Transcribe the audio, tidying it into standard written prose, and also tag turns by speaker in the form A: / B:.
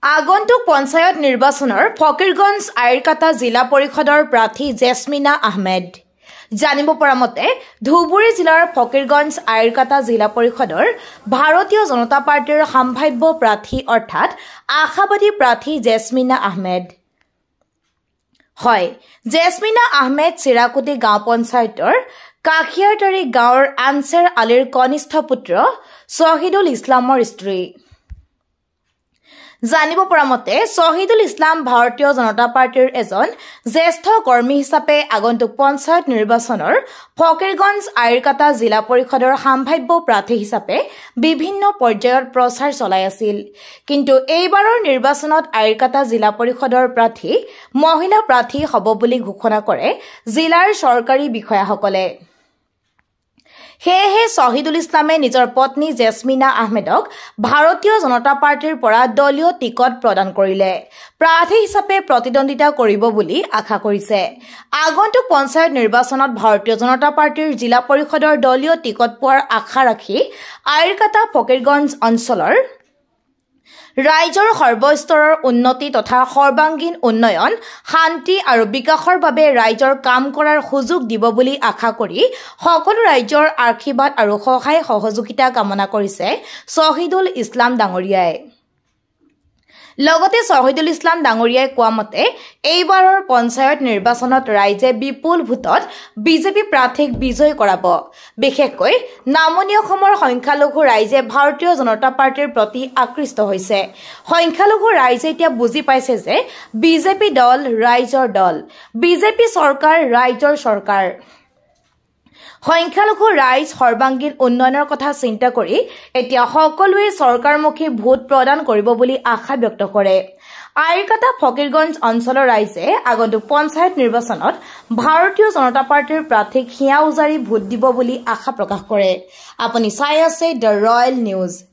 A: আগন্তুক পঞ্চায়ত নিৰ্বাচনৰ ফকিৰগঞ্জ আইৰকাটা জিলা পৰিষদৰ প্ৰাৰ্থী জেছমিনা আহমেদ জানিব পৰা মতে ধুবুৰী জিলাৰ ফকিৰগঞ্জ আইৰকাটা জিলা পৰিষদৰ ভাৰতীয় জনতা পাৰ্টিৰ সম্ভাৱ্য প্ৰাৰ্থী অৰ্থাৎ আশাবাদী প্ৰাৰ্থী জেছমিনা আহমেদ হয় জেছমিনা আহমেদ চিৰাকুটি গাঁও পঞ্চায়তৰ কাখিয়াৰতাৰী গাঁৱৰ আনছাৰ আলীৰ কনিষ্ঠ পুত্ৰ শহীদুল ইছলামৰ স্ত্ৰী জানিব পৰা মতে শহীদুল ইছলাম ভাৰতীয় জনতা পাৰ্টিৰ এজন জ্যেষ্ঠ কৰ্মী হিচাপে আগন্তুক পঞ্চায়ত নিৰ্বাচনৰ ফকিৰগঞ্জ আইৰকাটা জিলা পৰিষদৰ সম্ভাৱ্য প্ৰাৰ্থী হিচাপে বিভিন্ন পৰ্যায়ত প্ৰচাৰ চলাই আছিল কিন্তু এইবাৰৰ নিৰ্বাচনত আইৰকাটা জিলা পৰিষদৰ প্ৰাৰ্থী মহিলা প্ৰাৰ্থী হ'ব বুলি ঘোষণা কৰে জিলাৰ চৰকাৰী বিষয়াসকলে সেয়েহে শহীদুল ইছলামে নিজৰ পত্নী জেছমিনা আহমেদক ভাৰতীয় জনতা পাৰ্টিৰ পৰা দলীয় টিকট প্ৰদান কৰিলে প্ৰাৰ্থী হিচাপে প্ৰতিদ্বন্দ্বিতা কৰিব বুলি আশা কৰিছে আগন্তুক পঞ্চায়ত নিৰ্বাচনত ভাৰতীয় জনতা পাৰ্টিৰ জিলা পৰিষদৰ দলীয় টিকট পোৱাৰ আশা ৰাখি আইৰকাটা ফকিৰগঞ্জ অঞ্চলৰ ৰাইজৰ সৰ্বস্তৰৰ উন্নতি তথা সৰ্বাংগীন উন্নয়ন শান্তি আৰু বিকাশৰ বাবে ৰাইজৰ কাম কৰাৰ সুযোগ দিব বুলি আশা কৰি সকলো ৰাইজৰ আশীৰ্বাদ আৰু সহায় সহযোগিতা কামনা কৰিছে শহীদুল ইছলাম ডাঙৰীয়াই লগতে শহীদুল ইছলাম ডাঙৰীয়াই কোৱা মতে এইবাৰৰ পঞ্চায়ত নিৰ্বাচনত ৰাইজে বিপুল ভোটত বিজেপি প্ৰাৰ্থীক বিজয় কৰাব বিশেষকৈ নামনি অসমৰ সংখ্যালঘু ৰাইজে ভাৰতীয় জনতা পাৰ্টিৰ প্ৰতি আকৃষ্ট হৈছে সংখ্যালঘু ৰাইজে এতিয়া বুজি পাইছে যে বিজেপি দল ৰাইজৰ দল বিজেপি চৰকাৰ ৰাইজৰ চৰকাৰ সংখ্যালঘু ৰাইজ সৰ্বাংগীন উন্নয়নৰ কথা চিন্তা কৰি এতিয়া সকলোৱে চৰকাৰমুখী ভোট প্ৰদান কৰিব বুলি আশা ব্যক্ত কৰে আইৰকাটা ফকিৰগঞ্জ অঞ্চলৰ ৰাইজে আগন্তুক পঞ্চায়ত নিৰ্বাচনত ভাৰতীয় জনতা পাৰ্টিৰ প্ৰাৰ্থীক হিয়া উজাৰি ভোট দিব বুলি আশা প্ৰকাশ কৰে আপুনি চাই আছে দ্য ৰয়েল নিউজ